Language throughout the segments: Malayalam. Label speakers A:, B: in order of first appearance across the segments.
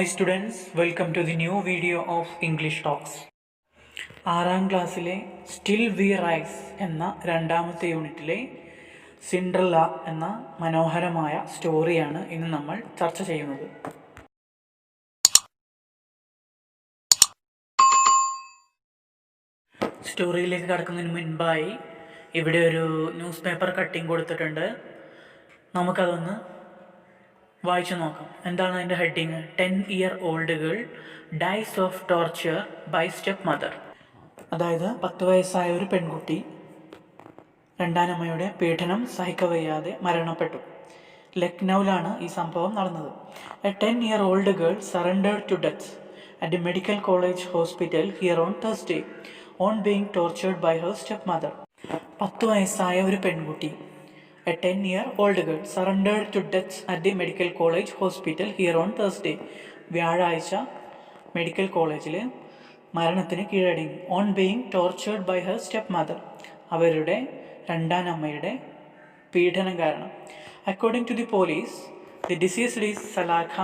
A: Hi students, welcome to the new video of English Talks. ആറാം ക്ലാസ്സിലെ സ്റ്റിൽ വി റൈസ് എന്ന രണ്ടാമത്തെ യൂണിറ്റിലെ സിൻഡ്രല്ല എന്ന മനോഹരമായ സ്റ്റോറിയാണ് ഇന്ന് നമ്മൾ ചർച്ച ചെയ്യുന്നത്. സ്റ്റോറിയിലേക്ക് കടക്കുന്നതിന് മുൻപായി ഇവിടെ ഒരു ന്യൂസ് പേപ്പർ കട്ടിങ് കൊടുത്തിട്ടുണ്ട്. നമുക്കതൊന്ന് വായിച്ചു നോക്കാം. എന്താണ് അതിൻ്റെ heading? 10-year-old girl dies of torture by step mother. അതായത് 10 വയസ്സായ ഒരു പെൺകുട്ടി രണ്ടാനമ്മയുടെ പീഡനം സഹിക്കവയ്യാതെ മരണപ്പെട്ടു. ലക്നൌവിലാണ് ഈ സംഭവം നടന്നത്. A 10-year-old girl surrendered to death at the Medical College Hospital here on Thursday on being tortured by her stepmother. 10 വയസ്സായ ഒരു പെൺകുട്ടി, a 10-year-old girl, surrendered to death at the Medical College Hospital here on Thursday. വ്യാഴാഴ്ച മെഡിക്കൽ കോളേജിൽ മരണത്തിന് കീഴടങ്ങി. On being tortured by her step mother, അവരുടെ രണ്ടാനമ്മയുടെ പീഡനം കാരണം. According to the police, the deceased is Salakha,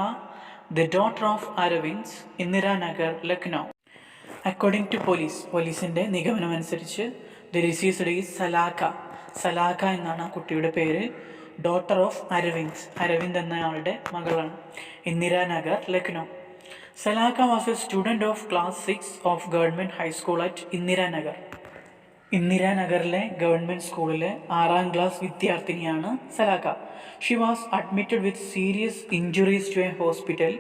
A: the daughter of Arvind, Indiranagar, Lucknow. According to പോലീസിൻ്റെ നിഗമനമനുസരിച്ച് ദി ഡിസീസ്ഡ് ഈസ് സലാഖ എന്നാണ് ആ കുട്ടിയുടെ പേര്. ഡോട്ടർ ഓഫ് അരവിന്ദ് എന്നയാളുടെ മകളാണ്. Indiranagar, Lucknow. Salakha was a student of class 6 of government high school at Indiranagar. ഇന്ദിരാനഗറിലെ ഗവൺമെൻറ് സ്കൂളിലെ 6ാം ക്ലാസ് വിദ്യാർത്ഥിനിയാണ് സലാഖ. She was admitted with serious injuries to a hospital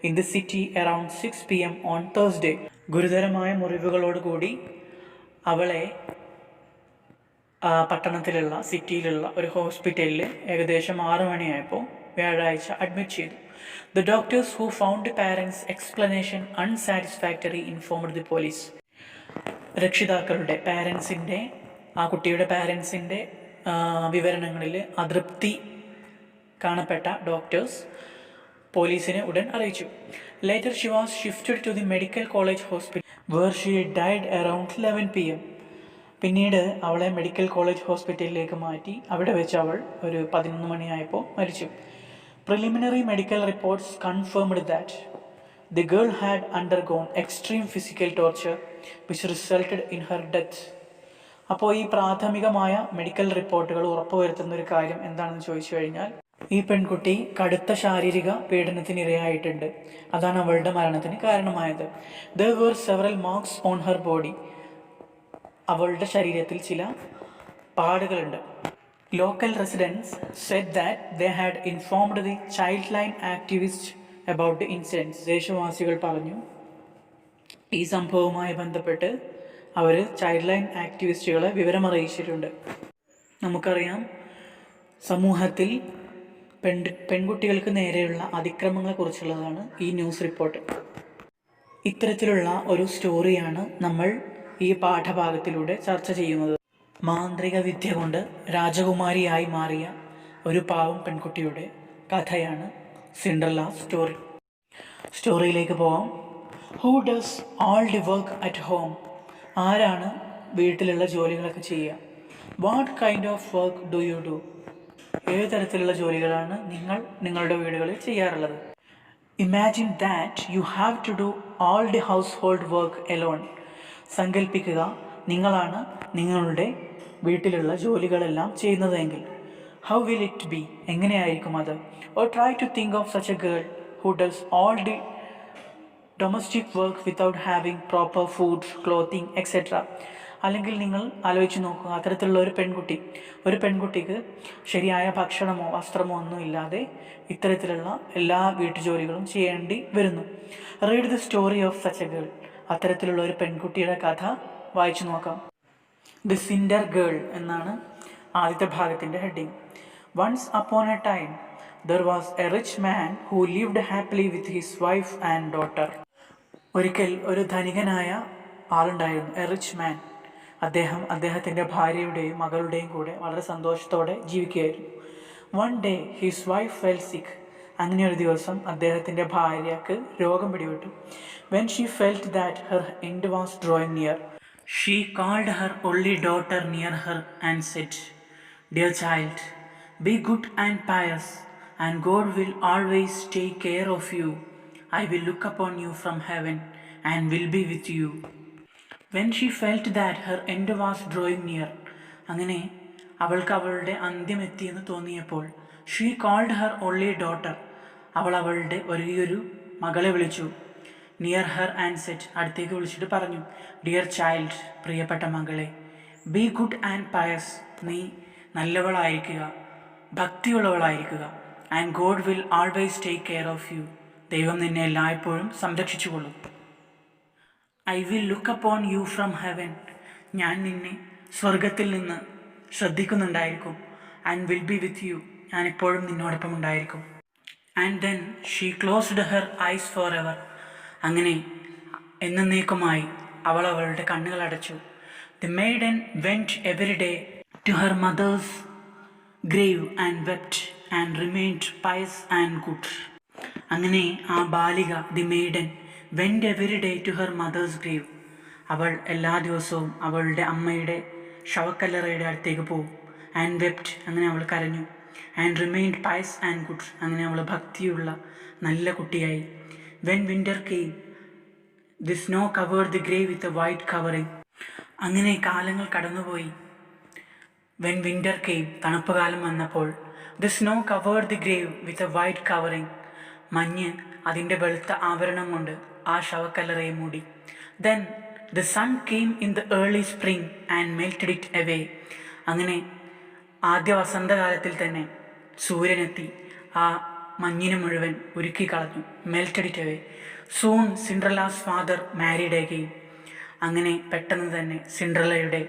A: in the city around 6 PM on Thursday. ഗുരുതരമായ മുറിവുകളോടുകൂടി അവളെ പട്ടണത്തിലുള്ള സിറ്റിയിലുള്ള ഒരു ഹോസ്പിറ്റലിൽ ഏകദേശം 6 മണിയായപ്പോൾ വ്യാഴാഴ്ച അഡ്മിറ്റ് ചെയ്തു. The doctors who found the parents explanation unsatisfactory informed the police. രക്ഷിതാക്കളുടെ ആ കുട്ടിയുടെ പാരൻസിൻ്റെ വിവരണങ്ങളിൽ അതൃപ്തി കാണപ്പെട്ട ഡോക്ടേഴ്സ് പോലീസിനെ ഉടൻ അറിയിച്ചു. Later she was shifted to the medical college hospital where she died around 11 PM. പിന്നീട് അവളെ മെഡിക്കൽ കോളേജ് ഹോസ്പിറ്റലിലേക്ക് മാറ്റി. അവിടെ വെച്ച് അവൾ ഒരു 11 മണിയായപ്പോൾ മരിച്ചു. Preliminary medical reports confirmed that the girl had undergone extreme physical torture which resulted in her death. അപ്പോൾ ഈ പ്രാഥമികമായ മെഡിക്കൽ റിപ്പോർട്ടുകൾ ഉറപ്പുവരുത്തുന്ന ഒരു കാര്യം എന്താണെന്ന് ചോദിച്ചു കഴിഞ്ഞാൽ, ഈ പെൺകുട്ടി കടുത്ത ശാരീരിക പീഡനത്തിനിരയായിട്ടുണ്ട്. അതാണ് അവളുടെ മരണത്തിന് കാരണമായത്. There were several marks on her body. അവളുടെ ശരീരത്തിൽ ചില പാടുകളുണ്ട്. Local residents said that they had informed the child line activist about the incidents. ദേശവാസികൾ പറഞ്ഞു, ഈ സംഭവവുമായി ബന്ധപ്പെട്ട് അവർ ചൈൽഡ് ലൈൻ ആക്ടിവിസ്റ്റുകളെ വിവരമറിയിച്ചിട്ടുണ്ട്. നമുക്കറിയാം, സമൂഹത്തിൽ പെൺകുട്ടികൾക്ക് നേരെയുള്ള അതിക്രമങ്ങളെക്കുറിച്ചുള്ളതാണ് ഈ ന്യൂസ് റിപ്പോർട്ട്. ഇത്തരത്തിലുള്ള ഒരു സ്റ്റോറിയാണ് നമ്മൾ ഈ പാഠഭാഗത്തിലൂടെ ചർച്ച ചെയ്യുന്നത്. മാന്ത്രിക വിദ്യ കൊണ്ട് രാജകുമാരിയായി മാറിയ ഒരു പാവം പെൺകുട്ടിയുടെ കഥയാണ് സിൻഡ്രല്ല സ്റ്റോറി. സ്റ്റോറിയിലേക്ക് പോവാം. Who does all the work at home? ആരാണ് വീട്ടിലുള്ള ജോലികളൊക്കെ ചെയ്യുക? What kind of work do you do? ഏത് തരത്തിലുള്ള ജോലികളാണ് നിങ്ങൾ നിങ്ങളുടെ വീടുകളിൽ ചെയ്യാറുള്ളത്? Imagine that you have to do all the household work alone. സങ്കല്പിക്കുക, നിങ്ങളാണ് നിങ്ങളുടെ വീട്ടിലുള്ള ജോലികളെല്ലാം ചെയ്യുന്നതെങ്കിൽ. How will it be? എങ്ങനെയായിരിക്കും അത്? Or try to think of such a girl who does all the domestic work without having proper food, clothing, etcetera. അല്ലെങ്കിൽ നിങ്ങൾ ആലോചിച്ച് നോക്കുക, അത്തരത്തിലുള്ള ഒരു പെൺകുട്ടിക്ക് ശരിയായ ഭക്ഷണമോ വസ്ത്രമോ ഒന്നും ഇല്ലാതെ ഇത്തരത്തിലുള്ള എല്ലാ വീട്ടുജോലികളും ചെയ്യേണ്ടി വരുന്നു. Read the story of such a girl. അത്തരത്തിലുള്ള ഒരു പെൺകുട്ടിയുടെ കഥ വായിച്ചു നോക്കാം. ദി സിൻഡർ ഗേൾ എന്നാണ് ആദ്യത്തെ ഭാഗത്തിൻ്റെ heading. Once upon a time there was a rich man who lived happily with his wife and daughter. ഒരിക്കൽ ഒരു ധനികനായ ആളുണ്ടായിരുന്നു, എ റിച്ച് മാൻ. അദ്ദേഹത്തിൻ്റെ ഭാര്യയുടെയും മകളുടെയും കൂടെ വളരെ സന്തോഷത്തോടെ ജീവിക്കുകയായിരുന്നു. One day his wife fell sick. അങ്ങനെ ഒരു ദിവസം അദ്ദേഹത്തിൻ്റെ ഭാര്യയ്ക്ക് രോഗം പിടിപെട്ടു. When she felt that her end was drawing near, she called her only daughter near her and said, "Dear child, be good and pious, and God will always take care of you. I will look upon you from heaven and will be with you. When she felt that her end was drawing near, അങ്ങനെ അവൾക്ക് അവളുടെ അന്ത്യമെത്തിയെന്ന് തോന്നിയപ്പോൾ, she called her only daughter, അവൾ അവളുടെ ഒരേയൊരു മകളെ വിളിച്ചു. നിയർ ഹർ ആൻഡ് സെറ്റ്, അടുത്തേക്ക് വിളിച്ചിട്ട് പറഞ്ഞു, ഡിയർ ചൈൽഡ്, പ്രിയപ്പെട്ട മകളെ, ബി ഗുഡ് ആൻഡ് പയസ്, നീ നല്ലവളായിരിക്കുക, ഭക്തിയുള്ളവളായിരിക്കുക. And God will always take care of you, ദൈവം നിന്നെ എല്ലായ്പ്പോഴും സംരക്ഷിച്ചുകൊള്ളും. I will look upon you from heaven, ഞാൻ നിന്നെ സ്വർഗത്തിൽ നിന്ന് ശ്രദ്ധിക്കുന്നുണ്ടായിരിക്കും. And will be with you, ഞാൻ എപ്പോഴും നിന്നോടൊപ്പം ഉണ്ടായിരിക്കും. And then she closed her eyes forever, അങ്ങനെ എന്നേക്കുമായി അവൾ അവളുടെ കണ്ണുകൾ അടച്ചു. The maiden went every day to her mother's grave and wept and remained pious and good. അങ്ങനെ ആ ബാലിക, the maiden, went every day to her mother's grave, അവൾ എല്ലാ ദിവസവും അവളുടെ അമ്മയുടെ ശവക്കല്ലറയുടെ അടുത്തേക്ക് പോകും. ആൻഡ് വെപ്റ്റ്, അങ്ങനെ അവൾ കരഞ്ഞു. And remained pious and good, അങ്ങനെ അവൾ ഭക്തിയുള്ള നല്ല കുട്ടിയായി. When winter came, the snow covered the grave with a white covering, അങ്ങനെ കാലങ്ങൾ കടന്നുപോയി. വെൻ വിൻ്റർ കെയിം, തണുപ്പ് കാലം വന്നപ്പോൾ, the snow covered the grave with a white covering, മഞ്ഞ് അതിൻ്റെ വെളുത്ത ആവരണം കൊണ്ട് ആ ശവക്കല്ലറയെ മൂടി. Then the sun came in the early spring and melted it away, അങ്ങനെ ആദ്യ വസന്തകാലത്തിൽ തന്നെ സൂര്യനെത്തി ആ മഞ്ഞിനെ മുഴുവൻ ഉരുക്കി കളഞ്ഞു. Melted it away. Soon Cinderella's father married again, അങ്ങനെ പെട്ടെന്ന് തന്നെ സിൻഡ്രലയുടെ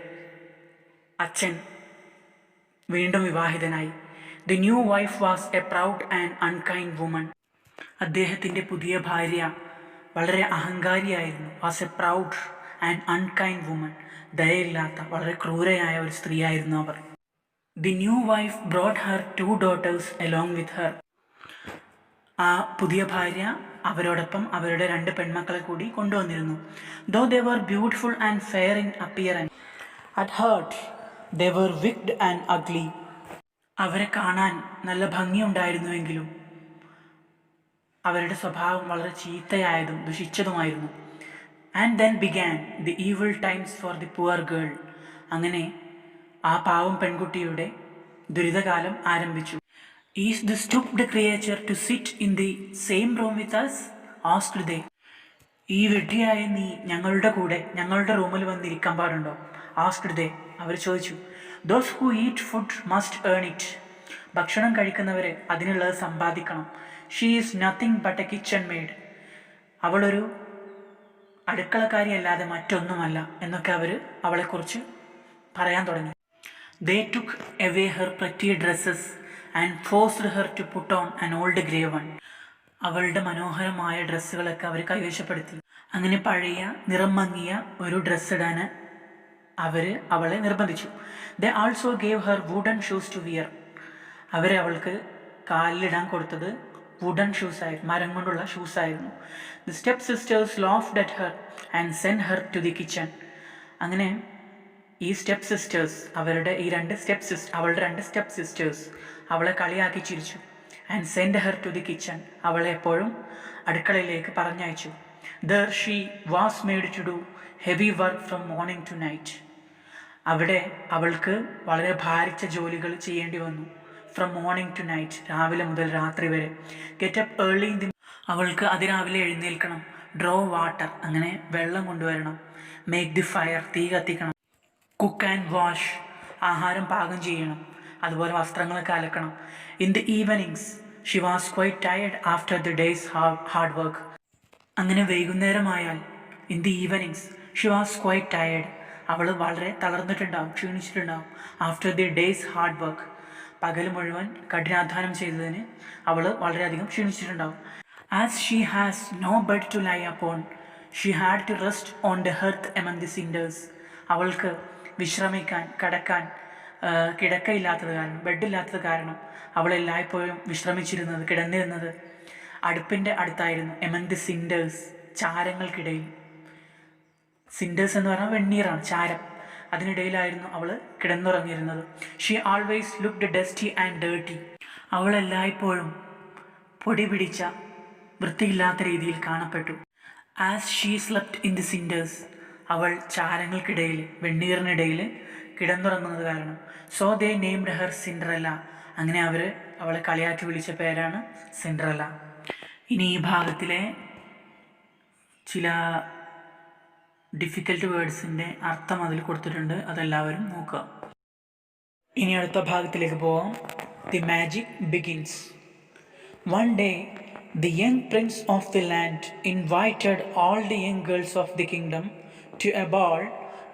A: അച്ഛൻ വീണ്ടും വിവാഹിതനായി. The new wife was a proud and unkind woman, അദ്ദേഹത്തിൻ്റെ പുതിയ ഭാര്യ വളരെ അഹങ്കാരിയായിരുന്നു. Was a proud and unkind woman, ദയയില്ലാത്ത വളരെ ക്രൂരയായ ഒരു സ്ത്രീയായിരുന്നു അവർ. The new wife brought her 2 daughters along with her, ആ പുതിയ ഭാര്യ അവരോടൊപ്പം അവരുടെ 2 പെൺമക്കളെ കൂടി കൊണ്ടുവന്നിരുന്നു. Though they were beautiful and fair in appearance, at heart they were wicked and ugly, അവരെ കാണാൻ നല്ല ഭംഗിയുണ്ടായിരുന്നുവെങ്കിലും അവരുടെ സ്വഭാവം വളരെ ചീത്തയായതും ദുഷിച്ചതുമായിരുന്നു. And then began the evil times for the poor girl, അങ്ങനെ ആ പാവം പെൺകുട്ടിയുടെ ദുരിതകാലം ആരംഭിച്ചു. Is the stupid creature to sit in the same room with us, asked they, ഈ വെട്ടിയായ നീ ഞങ്ങളുടെ കൂടെ ഞങ്ങളുടെ റൂമിൽ വന്നിരിക്കാൻ പാടുണ്ടോ? ആസ്ക്ഡ് ദേ, അവർ ചോദിച്ചു. Those who eat food must earn it, ഭക്ഷണം കഴിക്കുന്നവരെ അതിനുള്ളത് സമ്പാദിക്കണം. She is nothing but a kitchen maid, അവളൊരു അടുക്കളക്കാരിയല്ലാതെ മറ്റൊന്നുമല്ല എന്നൊക്കെ അവർ അവളെക്കുറിച്ച് പറയാൻ തുടങ്ങി. They took away her pretty dresses and forced her to put on an old grey one, അവളുടെ മനോഹരമായ ഡ്രസ്സുകളൊക്കെ അവർ കൈവശപ്പെടുത്തി. അങ്ങനെ പഴയ നിറം മങ്ങിയ ഒരു ഡ്രസ്സ് ഇടാൻ അവളെ നിർബന്ധിച്ചു. They also gave her wooden shoes to wear, അവൾക്ക് കാലിലിടാൻ കൊടുത്തത് വുഡൻ ഷൂസ് ആയിരുന്നു, മരം കൊണ്ടുള്ള ഷൂസ് ആയിരുന്നു. The step sisters laughed at her and send her to the kitchen, അങ്ങനെ ഈ സ്റ്റെപ്പ് സിസ്റ്റേഴ്സ് അവളുടെ 2 സ്റ്റെപ്പ് സിസ്റ്റേഴ്സ് അവളെ കളിയാക്കി ചിരിച്ചു. And send her to the kitchen, അവളെ എപ്പോഴും അടുക്കളയിലേക്ക് പറഞ്ഞയച്ചു. There she was made to do heavy work from morning to night, അവിടെ അവൾക്ക് വളരെ ഭാരിച്ച ജോലികൾ ചെയ്യേണ്ടി വന്നു. ഫ്രം മോർണിംഗ് ടു നൈറ്റ്, രാവിലെ മുതൽ രാത്രി വരെ. Get up early in the, അവൾക്ക് അതിരാവിലെ എഴുന്നേൽക്കണം. ഡ്രോ വാട്ടർ, അങ്ങനെ വെള്ളം കൊണ്ടുവരണം. മേക്ക് ദി ഫയർ, തീ കത്തിക്കണം. കുക്ക് ആൻഡ് വാഷ്, ആഹാരം പാകം ചെയ്യണം, അതുപോലെ വസ്ത്രങ്ങളൊക്കെ അലക്കണം. In the evenings she was quite tired after the day's hard work, അങ്ങനെ വൈകുന്നേരമായാൽ in the evenings she was quite tired, അവൾ വളരെ തളർന്നിട്ടുണ്ടാവും, ക്ഷീണിച്ചിട്ടുണ്ടാവും. After the day's hard work, പകൽ മുഴുവൻ കഠിനാധ്വാനം ചെയ്തതിന് അവൾ വളരെയധികം ക്ഷീണിച്ചിട്ടുണ്ടാവും. As she has no bed to lie upon she had to rest on the hearth among the cinders, അവൾക്ക് വിശ്രമിക്കാൻ കിടക്കാൻ കിടക്കയില്ലാത്തത് കാരണം, ബെഡില്ലാത്തത് കാരണം അവൾ എല്ലായ്പ്പോഴും കിടന്നിരുന്നത് അടുപ്പിൻ്റെ അടുത്തായിരുന്നു. Among the സിൻഡേഴ്സ്, ചാരങ്ങൾക്കിടയിൽ. സിൻഡേഴ്സ് എന്ന് പറഞ്ഞാൽ വെണ്ണീറാണ്, ചാരം, അതിനിടയിലായിരുന്നു അവൾ കിടന്നുറങ്ങിയിരുന്നത്. She always looked dusty and dirty, അവൾ എല്ലായ്പ്പോഴും പൊടി പിടിച്ച വൃത്തിയില്ലാത്ത രീതിയിൽ കാണപ്പെട്ടു. As she slept in the cinders, അവൾ ചാരങ്ങൾക്കിടയിൽ വെണ്ണീറിനിടയിൽ കിടന്നുറങ്ങുന്നത് കാരണം. So they named her Cinderella, അങ്ങനെ അവർ അവളെ കളിയാക്കി വിളിച്ച പേരാണ് സിൻഡ്രല്ല. ഇനി ഈ ഭാഗത്തിലെ ചില ഡിഫിക്കൽട്ട് വേർഡ്സിൻ്റെ അർത്ഥം അതിൽ കൊടുത്തിട്ടുണ്ട്, അതെല്ലാവരും നോക്കുക. ഇനി അടുത്ത ഭാഗത്തിലേക്ക് പോവാം. The magic begins. One day the young prince of the land invited all the young girls of the kingdom to a ball,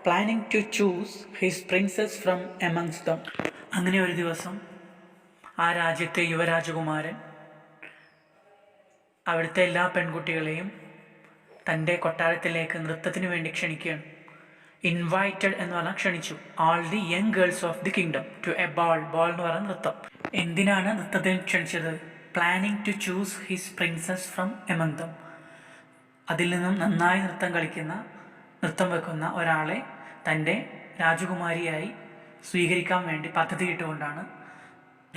A: planning to choose his princess from amongst them. അങ്ങനെ ഒരു ദിവസം ആ രാജ്യത്തെ യുവരാജകുമാരൻ അവിടുത്തെ എല്ലാ പെൺകുട്ടികളെയും തൻ്റെ കൊട്ടാരത്തിലേക്ക് നൃത്തത്തിന് വേണ്ടി ക്ഷണിക്കുകയാണ്. ഇൻവൈറ്റഡ് എന്ന് പറഞ്ഞാൽ ക്ഷണിച്ചു. All the young girls of the kingdom to a ball. Ball എന്ന് പറഞ്ഞാൽ നൃത്തം. എന്തിനാണ് നൃത്തത്തിന് ക്ഷണിച്ചത്? Planning to choose his princess from among them. അതിൽ നിന്നും നന്നായി നൃത്തം വെക്കുന്ന ഒരാളെ തൻ്റെ രാജകുമാരിയായി സ്വീകരിക്കാൻ വേണ്ടി പദ്ധതിയിട്ടുകൊണ്ടാണ്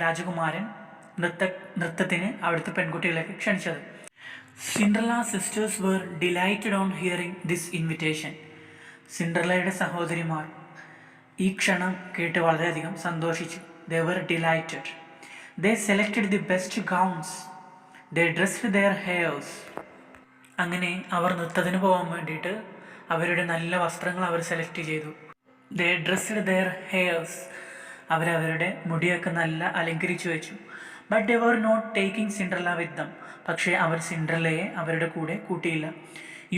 A: രാജകുമാരൻ നൃത്തത്തിന് അവിടുത്തെ പെൺകുട്ടികളെയൊക്കെ ക്ഷണിച്ചത്. Cinderella sisters were delighted on hearing this invitation. സിൻഡ്രല്ലയുടെ സഹോദരിമാർ ഈ ക്ഷണം കേട്ട് വളരെയധികം സന്തോഷിച്ചു. They were delighted. They selected the best gowns. They dressed their hairs. അങ്ങനെ അവർ നൃത്തത്തിന് പോകാൻ വേണ്ടിയിട്ട് അവരുടെ നല്ല വസ്ത്രങ്ങൾ അവർ സെലക്ട് ചെയ്തു. They dressed their hairs. അവരവരുടെ മുടിയൊക്കെ നല്ല അലങ്കരിച്ചു വെച്ചു. But they were not taking Cinderella with them. പക്ഷേ അവർ സിൻഡ്രല്ലയെ അവരുടെ കൂടെ കൂട്ടിയില്ല.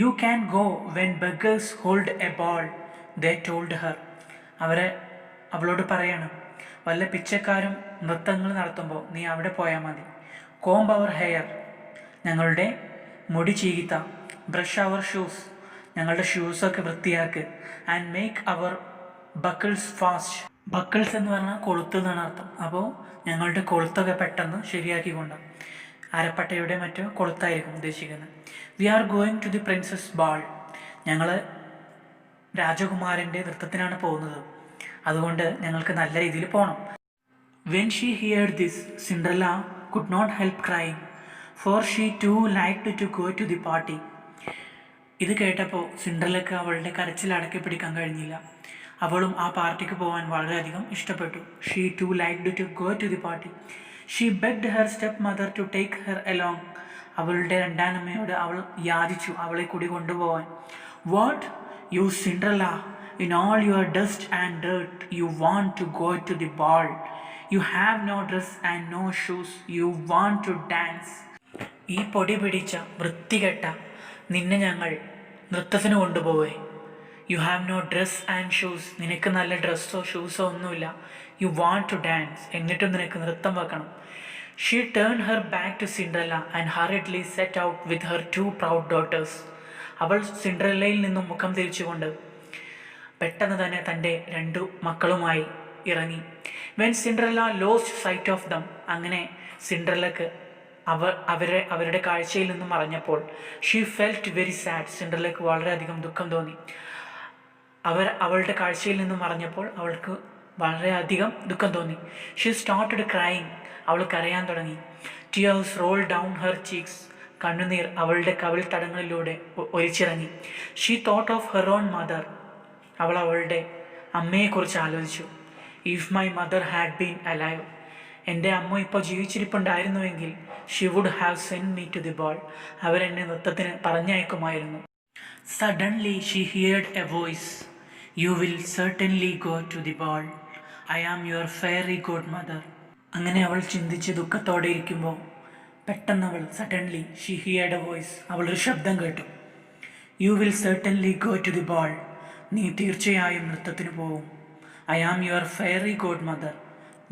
A: You can go when beggars hold a ball, they told her. അവളോട് പറയണം, വല്ല പിച്ചക്കാരും നൃത്തങ്ങൾ നടത്തുമ്പോൾ നീ അവിടെ പോയാൽ മതി. കോംബ് അവർ ഹെയർ, ഞങ്ങളുടെ മുടി ചീകിത്ത. ബ്രഷ് അവർ ഷൂസ്, ഞങ്ങളുടെ ഷൂസൊക്കെ വൃത്തിയാക്ക്. And make our buckles fast. Buckles എന്ന് പറഞ്ഞാൽ കൊളുത്ത് എന്നാണ് അർത്ഥം. അപ്പോൾ ഞങ്ങളുടെ കൊളുത്തൊക്കെ പെട്ടെന്ന് ശരിയാക്കിക്കൊണ്ട്. അരപ്പട്ടയുടെ മറ്റോ കൊളുത്തായിരിക്കും ഉദ്ദേശിക്കുന്നത്. We are going to the prince's ball. ഞങ്ങൾ രാജകുമാരൻ്റെ നൃത്തത്തിനാണ് പോകുന്നത്, അതുകൊണ്ട് ഞങ്ങൾക്ക് നല്ല രീതിയിൽ പോകണം. When she heard this, Cinderella could not help crying, for she too liked to go to the party. ഇത് കേട്ടപ്പോൾ സിൻഡ്രല്ലയ്ക്ക് അവളുടെ കരച്ചിൽ അടക്കി പിടിക്കാൻ കഴിഞ്ഞില്ല. അവളും ആ പാർട്ടിക്ക് പോകാൻ വളരെയധികം ഇഷ്ടപ്പെട്ടു. She too liked to go to the party. She begged her stepmother to take her along. അവളുടെ രണ്ടാനമ്മയോട് അവൾ യാചിച്ചു അവളെ കൂടി കൊണ്ടുപോകാൻ. What, you Cinderella, in all your dust and dirt, you want to go to the ball. You have no dress and no shoes. You want to dance. ഈ പൊടി പിടിച്ച വൃത്തികെട്ട നിന്നെ ഞങ്ങൾ നൃത്തത്തിന് കൊണ്ടുപോവേ. You have no dress and shoes. നിനക്ക് നല്ല ഡ്രസ്സോ ഷൂസോ ഒന്നുമില്ല. You want to dance. എന്നിട്ടും നിനക്ക് നൃത്തം വെക്കണം. She turn her back to Cinderella and hurriedly set out with her 2 proud daughters. അവൾ സിൻഡ്രല്ലയിൽ നിന്നും മുഖം തിരിച്ചുകൊണ്ട് പെട്ടെന്ന് തന്നെ തൻ്റെ 2 മക്കളുമായി ഇറങ്ങി. When Cinderella lost sight of them, അങ്ങനെ സിൻഡ്രല്ലക്ക് അവരുടെ കാഴ്ചയിൽ നിന്നും മറഞ്ഞപ്പോൾ ഷീ ഫെൽറ്റ് വെരി സാഡ്. സിൻഡ്രല്ലക്ക് വളരെയധികം ദുഃഖം തോന്നി. അവളുടെ കാഴ്ചയിൽ നിന്നും മറഞ്ഞപ്പോൾ അവൾക്ക് വളരെയധികം ദുഃഖം തോന്നി. She started crying. അവൾ കരയാൻ തുടങ്ങി. Tears roll down her cheeks. കണ്ണുനീർ അവളുടെ കവിൾ തടങ്ങളിലൂടെ ഒലിച്ചിറങ്ങി. She thought of her own mother. അവൾ അവളുടെ അമ്മയെക്കുറിച്ച് ആലോചിച്ചു. If my mother had been alive, എൻ്റെ അമ്മ ഇപ്പോൾ ജീവിച്ചിരിപ്പുണ്ടായിരുന്നുവെങ്കിൽ she would have send me to the ball. അവരെന്നെ നൃത്തത്തിന് പറഞ്ഞയക്കുമായിരുന്നു. Suddenly she heard a voice. You will certainly go to the ball. I am your fairy godmother. അങ്ങനെ അവൾ ചിന്തിച്ച് ദുഃഖത്തോടെ ഇരിക്കുമ്പോൾ പെട്ടെന്ന് അവൾ suddenly she heard a voice. അവളൊരു ശബ്ദം കേട്ടു. You will certainly go to the ball. നീ തീർച്ചയായും നൃത്തത്തിന് പോവും. I am your fairy godmother.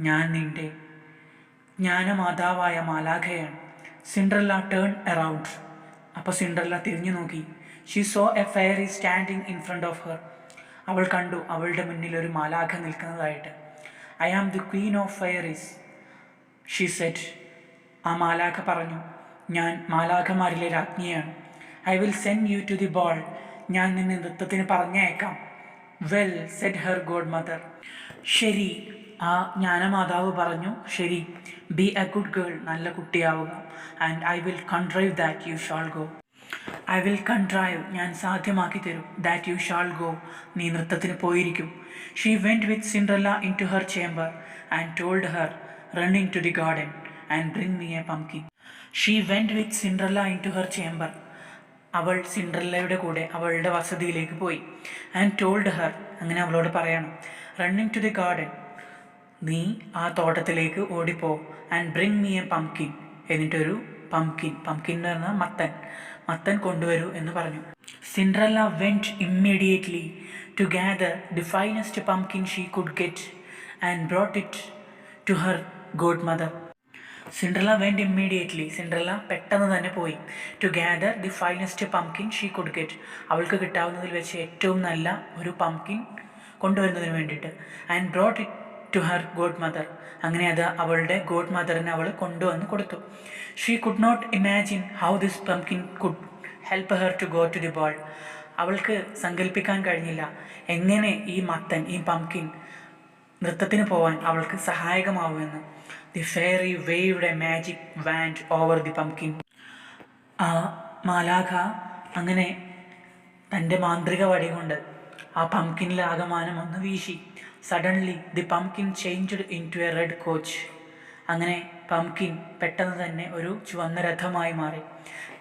A: ഞാൻ നിൻ്റെ ജ്ഞാനമാതാവായ മാലാഖയാണ്. Cinderella turn around. അപ്പോൾ സിൻഡ്രല്ല തിരിഞ്ഞു നോക്കി. She saw a fairy standing in front of her. അവൾ കണ്ടു അവളുടെ മുന്നിൽ ഒരു മാലാഖ നിൽക്കുന്നതായിട്ട്. I am the queen of fairies, she said. ആ മാലാഖ പറഞ്ഞു, ഞാൻ മാലാഖമാരിലെ രാജ്ഞിയാണ്. I will send you to the ball. ഞാൻ നിന്നെ നൃത്തത്തിന് പറഞ്ഞയക്കാം. Well, said her godmother. ശരി, ആ ജ്ഞാനമാതാവ് പറഞ്ഞു, ശരി. ബി എ ഗുഡ് ഗേൾ, നല്ല കുട്ടിയാവുക. And I will contrive that you shall go. I will contrive, ഞാൻ സാധ്യമാക്കി തരും. ദാറ്റ് യു ഷാൾ ഗോ, നീ നൃത്തത്തിന് പോയിരിക്കും. She went with Cinderella into her chamber and told her, run into the garden and bring me a pumpkin. She went with Cinderella into her chamber, അവൾ സിൻഡ്രല്ലയുടെ കൂടെ അവളുടെ വസതിയിലേക്ക് പോയി. ആൻഡ് ടോൾഡ് ഹർ, അങ്ങനെ അവളോട് പറയണം. റണ്ണിങ് ടു ദി ഗാർഡൻ, നീ ആ തോട്ടത്തിലേക്ക് ഓടിപ്പോ. And bring me a pumpkin, എന്നിട്ടൊരു പംകിൻ എന്ന് പറഞ്ഞാൽ മത്തൻ കൊണ്ടുവരൂ എന്ന് പറഞ്ഞു. Cinderella went immediately to gather the finest pumpkin she could get and brought it to her godmother. Cinderella went immediately, Cinderella പെട്ടെന്ന് തന്നെ പോയി. To gather the finest pumpkin she could get, അവൾക്ക് കിട്ടാവുന്നതിൽ വെച്ച് ഏറ്റവും നല്ല ഒരു പംകിൻ കൊണ്ടുവരുന്നതിന് വേണ്ടിയിട്ട്. And brought it to her godmother, അങ്ങനെ അത് അവളുടെ ഗോഡ് മദറിന് അവൾ കൊണ്ടുവന്ന് കൊടുത്തു. She could not imagine how this pumpkin could help her to go to the ball, അവൾക്ക് സങ്കല്പിക്കാൻ കഴിഞ്ഞില്ല എങ്ങനെ ഈ പംകിൻ നൃത്തത്തിന് പോവാൻ അവൾക്ക് സഹായകമാവുമെന്ന്. The fairy waved a magic wand over the pumpkin. ആ മാലാഖ അങ്ങനെ തൻ്റെ മാന്ത്രിക വടി കൊണ്ട് ആ പംകിനിൽ ആകമാനം ഒന്ന് വീശി. Suddenly the pumpkin changed into a red coach, അങ്ങനെ പംകിൻ പെട്ടെന്ന് തന്നെ ഒരു ചുവന്ന രഥമായി മാറി.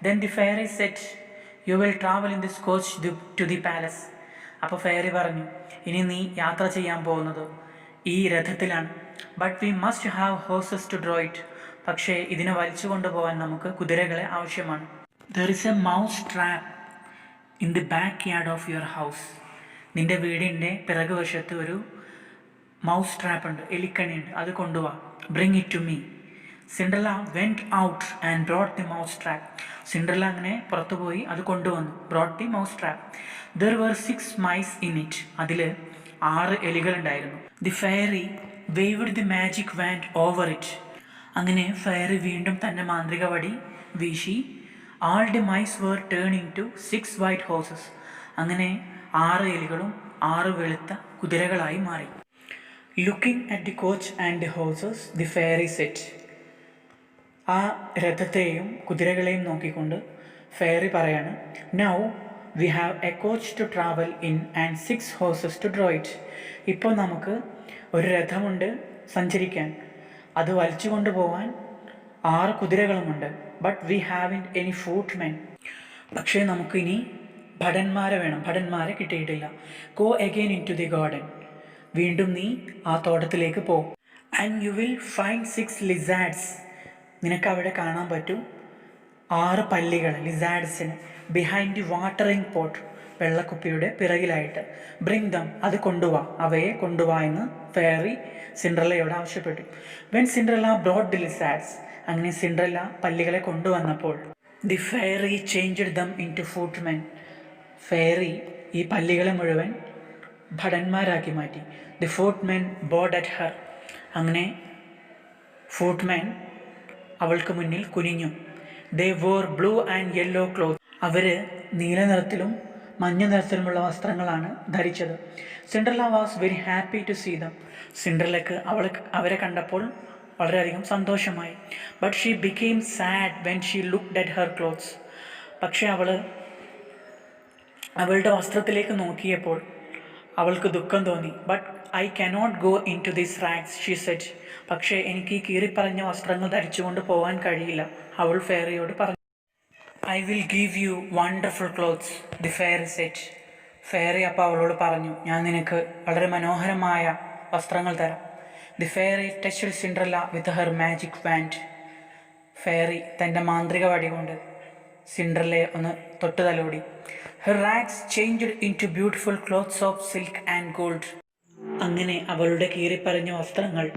A: Then the fairy said, you will travel in this coach to the palace. അപ്പോൾ ഫെയറി പറഞ്ഞു, ഇനി നീ യാത്ര ചെയ്യാൻ പോകുന്നത് ഈ രഥത്തിലാണ്. But we must have horses to draw it, പക്ഷേ ഇതിനെ വലിച്ചു കൊണ്ടുപോകാൻ നമുക്ക് കുതിരകളെ ആവശ്യമാണ്. There is a mouse trap in the back yard of your house, നിൻ്റെ വീടിൻ്റെ പിറകുവശത്ത് ഒരു മൗസ് ട്രാപ്പ് ഉണ്ട്, എലിക്കണിയുണ്ട്, അത് കൊണ്ടുപോവാ. Bring it to me. Cinderella went out and brought the mouse trap, Cinderella അങ്ങനെ പുറത്തു പോയി അത് കൊണ്ടുവന്നു. Brought the mouse trap. There were 6 mice in it, അതിൽ 6 എലികളുണ്ടായിരുന്നു. The fairy waved the magic wand over it, അങ്ങനെ ഫെയറി വീണ്ടും തൻ്റെ മാന്ത്രിക വടി വീശി. All the mice were turning to 6 white horses, അങ്ങനെ 6 എലികളും 6 വെളുത്ത കുതിരകളായി മാറി. Looking at the coach and the horses the fairy said, ആ രഥത്തെയും കുതിരകളെയും നോക്കിക്കൊണ്ട് ഫെയറി പറയാണ്, now we have a coach to travel in and 6 horses to draw it. ഇപ്പോൾ നമുക്ക് ഒരു രഥമുണ്ട് സഞ്ചരിക്കാൻ, അത് വലിച്ചു കൊണ്ടുപോകാൻ 6 കുതിരകളുമുണ്ട്. But we haven't any footmen, പക്ഷേ നമുക്കിനി ഭടന്മാരെ വേണം, ഭടന്മാരെ കിട്ടിയിട്ടില്ല. Go again into the garden, വീണ്ടും നീ ആ തോട്ടത്തിലേക്ക് പോ. And you will find 6 lizards, നിനക്ക് അവിടെ കാണാൻ പറ്റും 6 പല്ലികൾ, ലിസാഡ്സിന്. ബിഹൈൻഡ് ദി വാട്ടറിംഗ് പോട്ട്, വെള്ളക്കുപ്പിയുടെ പിറകിലായിട്ട്. ബ്രിങ് ദം, അത് കൊണ്ടുവാ, അവയെ കൊണ്ടുവാ എന്ന് ഫെയറി സിൻഡ്രല്ലയോട് ആവശ്യപ്പെട്ടു. When Cinderella brought the lizards, അങ്ങനെ സിൻഡ്രല്ല പല്ലികളെ കൊണ്ടുവന്നപ്പോൾ the fairy changed them into footmen, fairy ഈ പല്ലികളെ മുഴുവൻ ഭടന്മാരാക്കി മാറ്റി. The footmen bowed at her, അങ്ങനെ ഫൂട്ട്മെൻ അവൾക്ക് മുന്നിൽ കുനിഞ്ഞു. They wore blue and yellow cloth, അവർ നീല നിറത്തിലും മഞ്ഞ നിറത്തിലുമുള്ള വസ്ത്രങ്ങളാണ് ധരിച്ചത്. Cinderella was very happy to see them, സിൻഡ്രല്ലയ്ക്ക് അവരെ കണ്ടപ്പോൾ വളരെയധികം സന്തോഷമായി. But she became sad when she looked at her clothes, പക്ഷേ അവളുടെ വസ്ത്രത്തിലേക്ക് നോക്കിയപ്പോൾ അവൾക്ക് ദുഃഖം തോന്നി. But I cannot go into this rags she said, പക്ഷേ എനിക്ക് ഈ കീറിപ്പറഞ്ഞ വസ്ത്രങ്ങൾ ധരിച്ചുകൊണ്ട് പോകാൻ കഴിയില്ല, അവൾ ഫെയറിയോട് പറഞ്ഞു. I will give you wonderful clothes the fairy said, fairy അപ്പോൾ അവളോട് പറഞ്ഞു, ഞാൻ നിനക്ക് വളരെ മനോഹരമായ വസ്ത്രങ്ങൾ തരാം. The fairy touched Cinderella with her magic wand, fairy തൻ്റെ മാന്ത്രിക വടി കൊണ്ട് സിൻഡ്രല്ലയെ ഒന്ന് തൊട്ട് തലോടി. Her rags changed into beautiful clothes of silk and gold, അങ്ങനെ അവളുടെ കീറിപ്പറഞ്ഞ വസ്ത്രങ്ങൾ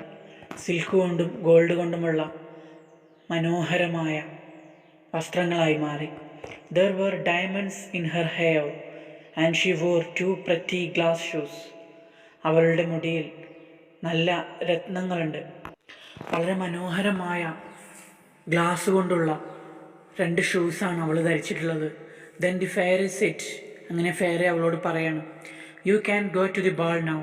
A: സിൽക്ക് കൊണ്ടും ഗോൾഡ് കൊണ്ടുമുള്ള മനോഹരമായ വസ്ത്രങ്ങളായി മാറി. There were diamonds in her hair and she wore 2 pretty glass shoes, അവളുടെ മുടിയിൽ നല്ല രത്നങ്ങളുണ്ട്, വളരെ മനോഹരമായ ഗ്ലാസ് കൊണ്ടുള്ള 2 ഷൂസാണ് അവൾ ധരിച്ചിട്ടുള്ളത്. ദെൻ ദി ഫെയറി സെറ്റ്, അങ്ങനെ ഫെയറി അവളോട് പറയണം, you can go to the ball now,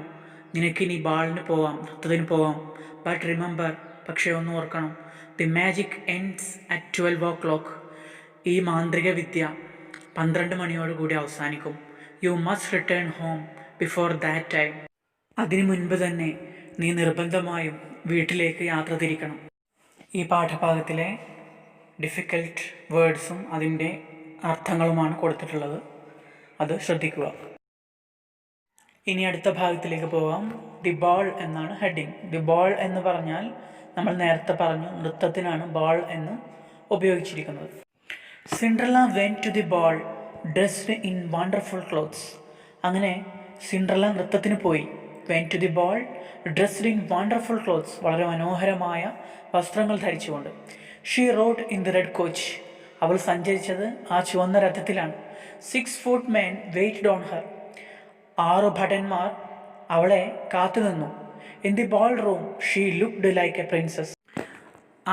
A: നിനക്കിനി ബാളിന് പോവാം, നൃത്തത്തിന് പോവാം. ബട്ട് റിമെമ്പർ പക്ഷേ ഒന്ന് ഓർക്കണം, the magic ends at 12 o'clock. ഈ മാന്ത്രിക വിദ്യ 12 മണിയോടുകൂടി അവസാനിക്കും. You must return home before that time. അതിനു മുൻപ് തന്നെ നീ നിർബന്ധമായും വീട്ടിലേക്ക് യാത്ര തിരിക്കണം. ഈ പാഠഭാഗത്തിലെ ഡിഫിക്കൽട്ട് വേർഡ്സും അതിൻ്റെ അർത്ഥങ്ങളുമാണ് കൊടുത്തിട്ടുള്ളത്. അത് ശ്രദ്ധിക്കുക. ഇനി അടുത്ത ഭാഗത്തിലേക്ക് പോകാം. ദി ബാൾ എന്നാണ് ഹെഡിങ്. ദി ബാൾ എന്ന് പറഞ്ഞാൽ നമ്മൾ നേരത്തെ പറഞ്ഞു നൃത്തത്തിനാണ് ബാൾ എന്ന് ഉപയോഗിച്ചിരിക്കുന്നത്. Cinderella went to the ball dressed in wonderful clothes. അങ്ങനെ സിൻഡ്രല്ല നൃത്തത്തിന് പോയി. Went to the ball dressed in wonderful clothes, വളരെ മനോഹരമായ വസ്ത്രങ്ങൾ ധരിച്ചുകൊണ്ട്. She rode in the red coach. അവൾ സഞ്ചരിച്ചത് ആ ചുവന്ന രഥത്തിലാണ്. 6 footmen വെയിറ്റഡ് ഓൺ ഹർ. 6 ഭടന്മാർ അവളെ കാത്തുനിന്നു. In the ball room she looked like A princess.